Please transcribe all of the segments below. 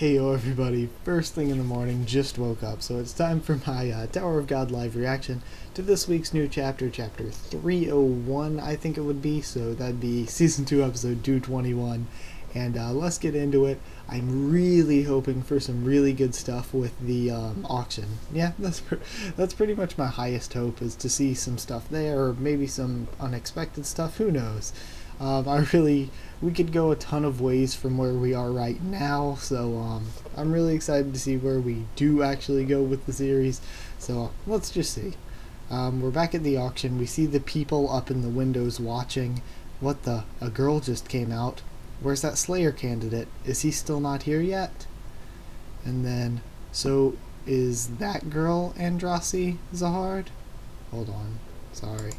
Hey yo everybody, first thing in the morning, just woke up, so it's time for my Tower of God live reaction to this week's new chapter, chapter 301 I think it would be, so that'd be season 2 episode 221, and let's get into it. I'm really hoping for some really good stuff with the auction. Yeah, that's pretty much my highest hope, is to see some stuff there, or maybe some unexpected stuff, who knows. We could go a ton of ways from where we are right now, so I'm really excited to see where we do actually go with the series. So let's just see. We're back at the auction. We see the people up in the windows watching. What the? A girl just came out. Where's that Slayer candidate? Is he still not here yet? And then, so is that girl Andrasi Zahard? Hold on. Sorry.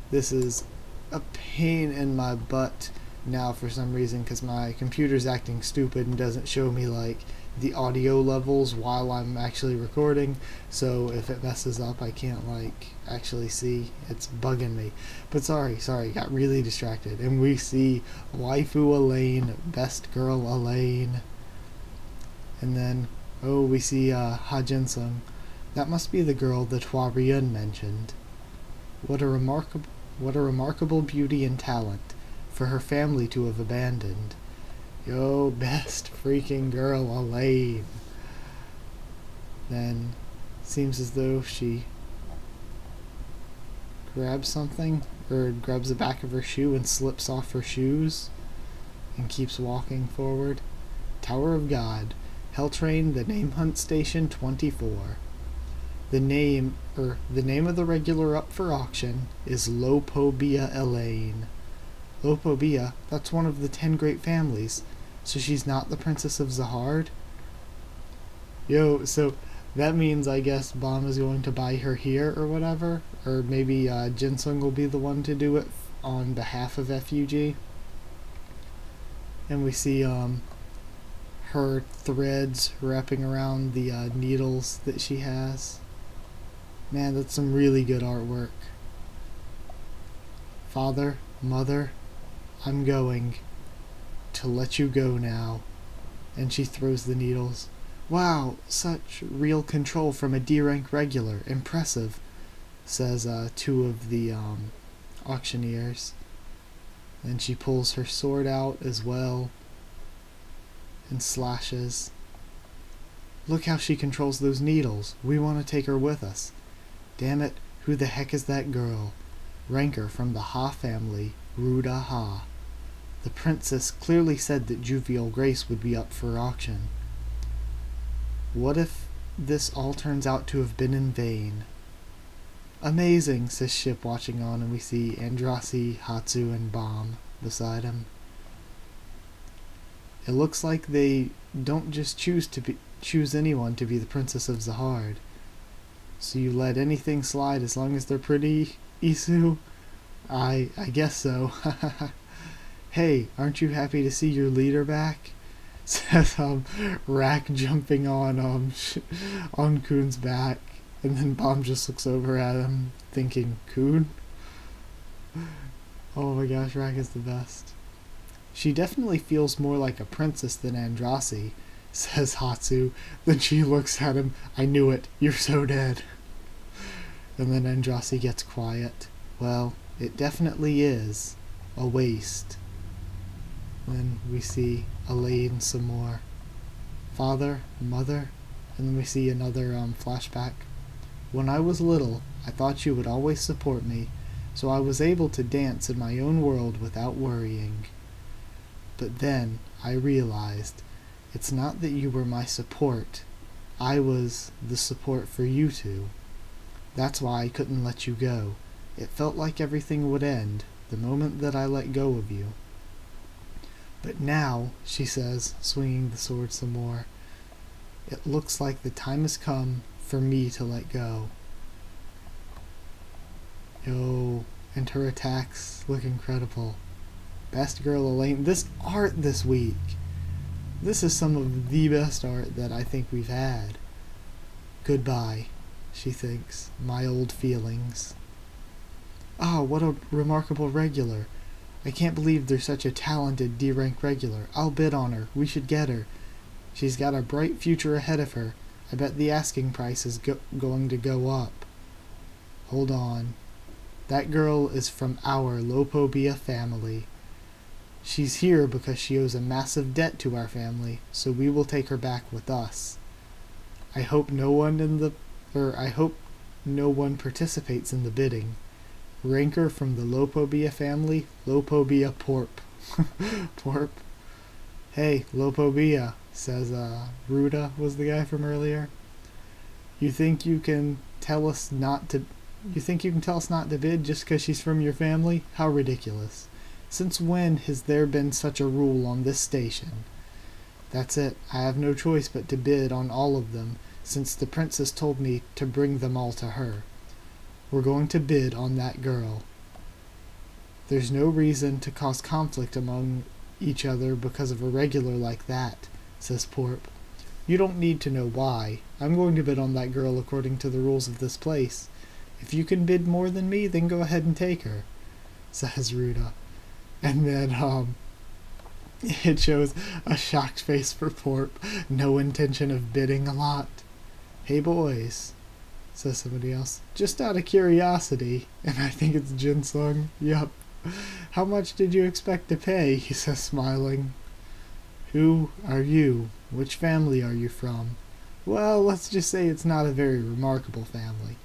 This is a pain in my butt now for some reason, because my computer's acting stupid and doesn't show me like the audio levels while I'm actually recording, so if it messes up I can't like actually see. It's bugging me. But sorry, got really distracted. And we see waifu Elaine, best girl Elaine, and then we see Jinsung. That must be the girl that Hua Ryun mentioned. What a remarkable beauty and talent for her family to have abandoned. Yo, best freaking girl Elaine. Then, seems as though she grabs something, or grabs the back of her shoe and slips off her shoes, and keeps walking forward. Tower of God. Hell Train, the Name Hunt Station 24. The name of the regular up for auction is Lopobia Elaine. Lopobia, that's one of the 10 great families. So she's not the Princess of Zahard? Yo, so that means I guess Baam is going to buy her here or whatever? Or maybe Jinsung will be the one to do it on behalf of FUG? And we see her threads wrapping around the needles that she has. Man, that's some really good artwork. Father, Mother, I'm going to let you go now. And she throws the needles. Wow, such real control from a D-rank regular. Impressive, says two of the auctioneers. Then she pulls her sword out as well and slashes. Look how she controls those needles. We want to take her with us. Damn it, who the heck is that girl? Ranker from the Ha family, Ruda Ha. The princess clearly said that Juvial Grace would be up for auction. What if this all turns out to have been in vain? Amazing, says Ship watching on, and we see Andrasi, Hatsu, and Baam beside him. It looks like they don't just choose anyone to be the Princess of Zahard. So you let anything slide as long as they're pretty, Isu? I guess so. Hey, aren't you happy to see your leader back? Says Rack jumping on Kuhn's back, and then Baam just looks over at him thinking, Kuhn? Oh my gosh, Rack is the best. She definitely feels more like a princess than Andrasi, says Hatsu. Then she looks at him. I knew it. You're so dead. And then Andrasi gets quiet. Well, it definitely is a waste. Then we see Elaine some more. Father, Mother, and then we see another flashback. When I was little, I thought you would always support me, so I was able to dance in my own world without worrying. But then I realized it's not that you were my support. I was the support for you two. That's why I couldn't let you go. It felt like everything would end the moment that I let go of you. But now, she says, swinging the sword some more, it looks like the time has come for me to let go. Yo, and her attacks look incredible. Best girl Elaine. This art this week. This is some of the best art that I think we've had. Goodbye, she thinks. My old feelings. Ah, what a remarkable regular. I can't believe there's such a talented D-rank regular. I'll bid on her. We should get her. She's got a bright future ahead of her. I bet the asking price is going to go up. Hold on. That girl is from our Lopobia family. She's here because she owes a massive debt to our family, so we will take her back with us. I hope no one participates in the bidding. Ranker from the Lopobia family, Lopobia Porp. Porp. Hey, Lopobia, says Ruda was the guy from earlier. You think you can tell us not to bid just because she's from your family? How ridiculous. Since when has there been such a rule on this station? That's it. I have no choice but to bid on all of them, since the princess told me to bring them all to her. We're going to bid on that girl. There's no reason to cause conflict among each other because of a regular like that, says Porp. You don't need to know why. I'm going to bid on that girl according to the rules of this place. If you can bid more than me, then go ahead and take her, says Ruda. And then, it shows a shocked face for Porp. No intention of bidding a lot. Hey boys, says somebody else. Just out of curiosity. And I think it's Jinsung. Yup. How much did you expect to pay? He says, smiling. Who are you? Which family are you from? Well, let's just say it's not a very remarkable family.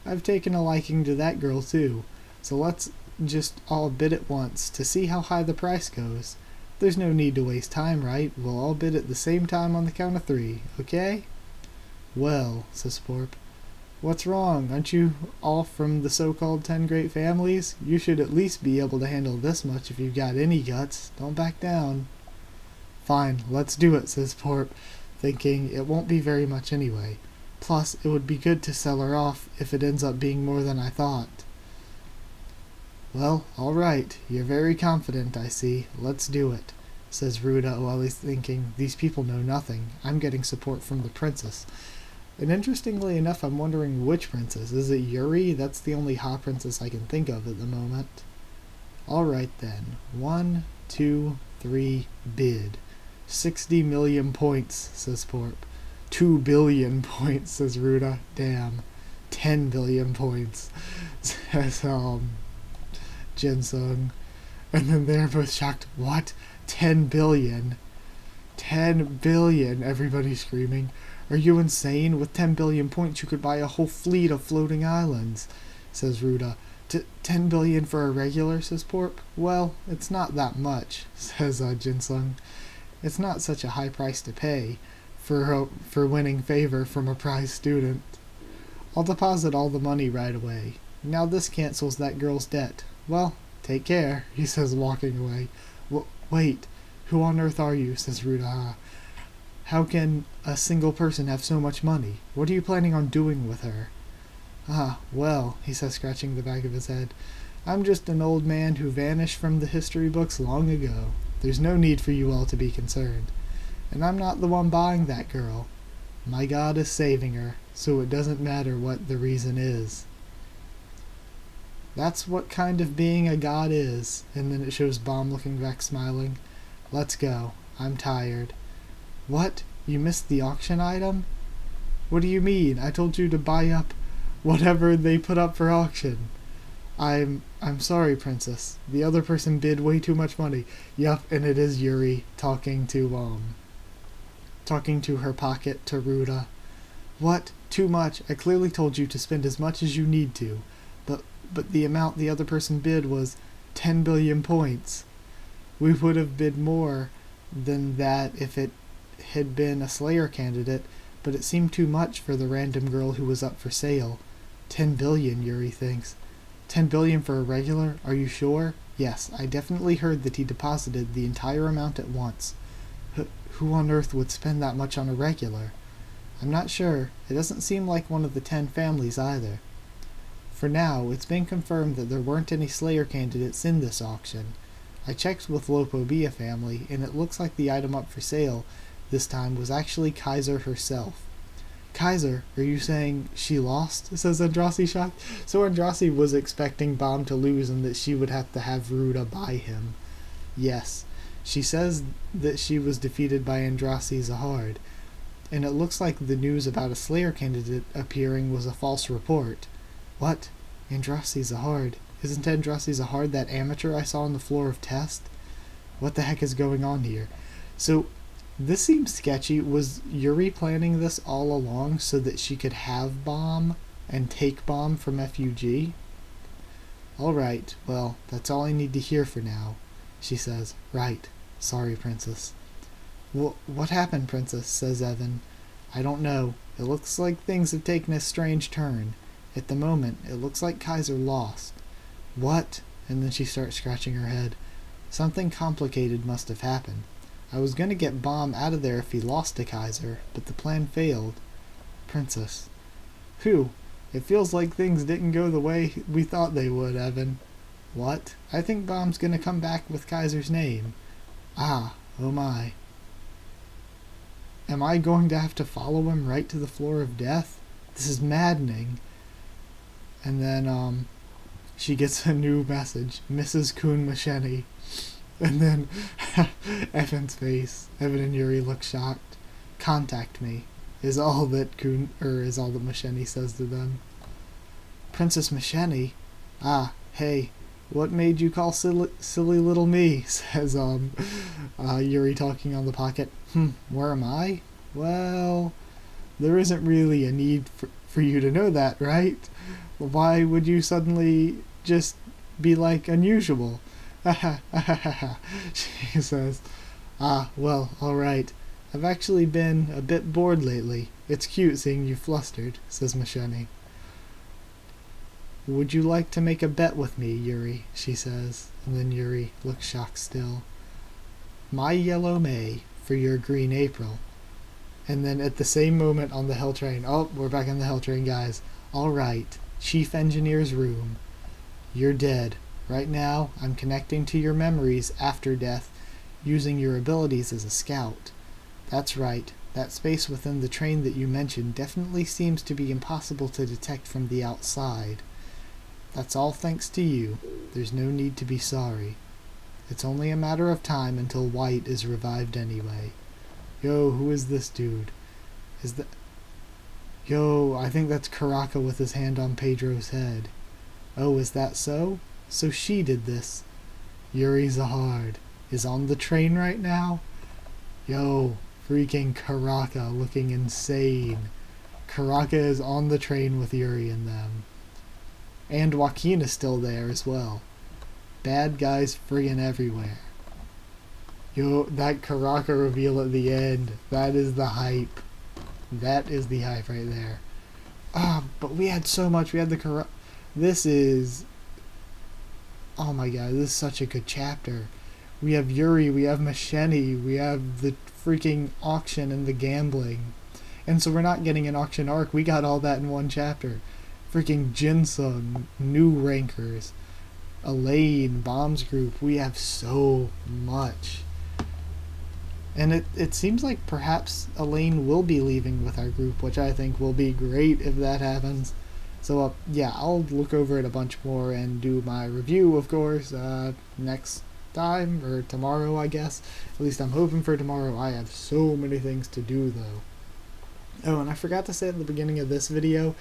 I've taken a liking to that girl too, so let's just all bid at once to see how high the price goes. There's no need to waste time, right? We'll all bid at the same time on the count of 3, okay? Well, says Porp. What's wrong? Aren't you all from the so-called 10 great families? You should at least be able to handle this much if you've got any guts. Don't back down. Fine, let's do it, says Porp, thinking it won't be very much anyway. Plus, it would be good to sell her off if it ends up being more than I thought. Well, all right. You're very confident, I see. Let's do it, says Ruda while he's thinking, these people know nothing. I'm getting support from the princess. And interestingly enough, I'm wondering which princess. Is it Yuri? That's the only hot princess I can think of at the moment. All right then. 1, 2, 3, bid. 60 million points, says Porp. 2 billion points, says Ruda. Damn. 10 billion points, says Jinsung. And then they're both shocked. What? 10 billion? 10 billion, everybody's screaming. Are you insane? With 10 billion points you could buy a whole fleet of floating islands, says Ruda. 10 billion for a regular, says Porp. Well, it's not that much, says Jinsung. It's not such a high price to pay for winning favor from a prize student. I'll deposit all the money right away. Now this cancels that girl's debt. Well, take care, he says, walking away. Wait, who on earth are you, says Ruda. How can a single person have so much money? What are you planning on doing with her? Well, he says, scratching the back of his head. I'm just an old man who vanished from the history books long ago. There's no need for you all to be concerned. And I'm not the one buying that girl. My God is saving her, so it doesn't matter what the reason is. That's what kind of being a god is. And then it shows Baam looking back, smiling. Let's go. I'm tired. What? You missed the auction item? What do you mean? I told you to buy up whatever they put up for auction. I'm sorry, princess. The other person bid way too much money. Yup, and it is Yuri talking to her pocket to Ruda. What? Too much? I clearly told you to spend as much as you need to. But the amount the other person bid was 10 billion points. We would have bid more than that if it had been a Slayer candidate, but it seemed too much for the random girl who was up for sale. 10 billion, Yuri thinks. 10 billion for a regular? Are you sure? Yes, I definitely heard that he deposited the entire amount at once. Who on earth would spend that much on a regular? I'm not sure. It doesn't seem like one of the 10 families either. For now, it's been confirmed that there weren't any Slayer candidates in this auction. I checked with Lopobia family, and it looks like the item up for sale this time was actually Kaiser herself. Kaiser, are you saying she lost? Says Andrasi, shocked. So Andrasi was expecting Baam to lose and that she would have to have Ruda buy him. Yes, She says that she was defeated by Andraste Zahard, and it looks like the news about a Slayer candidate appearing was a false report. What? Andraste Zahard? Isn't Andraste Zahard that amateur I saw on the floor of test? What the heck is going on here? So, this seems sketchy. Was Yuri planning this all along so that she could have Baam and take Baam from FUG? Alright, well, that's all I need to hear for now, she says. Right. Sorry, Princess. What happened, Princess? Says Evan. I don't know. It looks like things have taken a strange turn. At the moment, it looks like Kaiser lost. What? And then she starts scratching her head. Something complicated must have happened. I was going to get Baam out of there if he lost to Kaiser, but the plan failed. Princess. Phew. It feels like things didn't go the way we thought they would, Evan. What? I think Baam's going to come back with Kaiser's name. Ah, oh my. Am I going to have to follow him right to the floor of death? This is maddening. And then, she gets a new message. Mrs. Kuhn Maschenny. And then, Evan's face. Evan and Yuri look shocked. Contact me, is all that Maschenny says to them. Princess Maschenny? Ah, hey, what made you call silly little me? Says, Yuri talking on the pocket. Where am I? Well, there isn't really a need for you to know that, right? Why would you suddenly just be like unusual? Ha ha ha ha ha, she says. Ah, well, alright. I've actually been a bit bored lately. It's cute seeing you flustered, says Maschenny. Would you like to make a bet with me, Yuri? She says, and then Yuri looks shocked still. My yellow May for your green April. And then at the same moment on the Hell Train, oh, we're back on the Hell Train, guys. Alright, Chief Engineer's room. You're dead. Right now, I'm connecting to your memories after death, using your abilities as a scout. That's right. That space within the train that you mentioned definitely seems to be impossible to detect from the outside. That's all thanks to you. There's no need to be sorry. It's only a matter of time until White is revived anyway. Yo, who is this dude? Yo, I think that's Karaka with his hand on Pedro's head. Oh, is that so? So she did this. Yuri Zahard is on the train right now? Yo, freaking Karaka looking insane. Karaka is on the train with Yuri and them. And Joaquin is still there as well. Bad guys friggin' everywhere. Yo, that Karaka reveal at the end, that is the hype. That is the hype right there. But we had so much. We had the Karaka. This is... Oh my god, this is such a good chapter. We have Yuri, we have Maschenny, we have the freaking auction and the gambling. And so we're not getting an auction arc, we got all that in one chapter. Freaking Jinsung, new rankers, Elaine, Baam's group, we have so much. And it seems like perhaps Elaine will be leaving with our group, which I think will be great if that happens. So, yeah, I'll look over it a bunch more and do my review, of course, next time, or tomorrow, I guess. At least I'm hoping for tomorrow. I have so many things to do, though. Oh, and I forgot to say at the beginning of this video,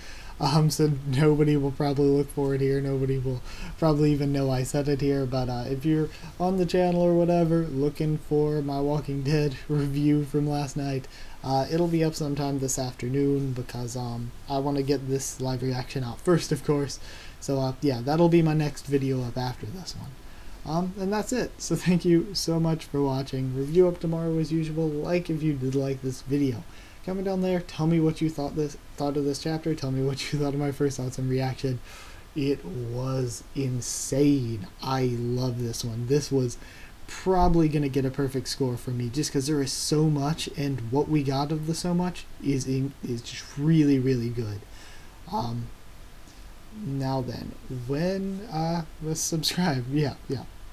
so nobody will probably look for it here, nobody will probably even know I said it here, but if you're on the channel or whatever, looking for my Walking Dead review from last night, it'll be up sometime this afternoon, because I want to get this live reaction out first, of course, so yeah, that'll be my next video up after this one. And that's it. So thank you so much for watching. Review up tomorrow as usual. Like if you did like this video. Comment down there. Tell me what you thought of this chapter. Tell me what you thought of my first thoughts and reaction. It was insane. I love this one. This was probably going to get a perfect score for me just because there is so much, and what we got of the so much is just really, really good. Now then, let's subscribe. Yeah.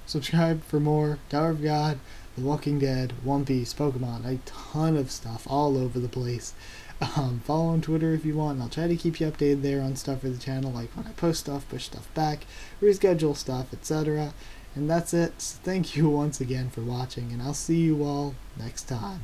Subscribe for more Tower of God, The Walking Dead, One Piece, Pokemon, a ton of stuff all over the place. Follow on Twitter if you want, and I'll try to keep you updated there on stuff for the channel, like when I post stuff, push stuff back, reschedule stuff, etc. And that's it. So thank you once again for watching, and I'll see you all next time.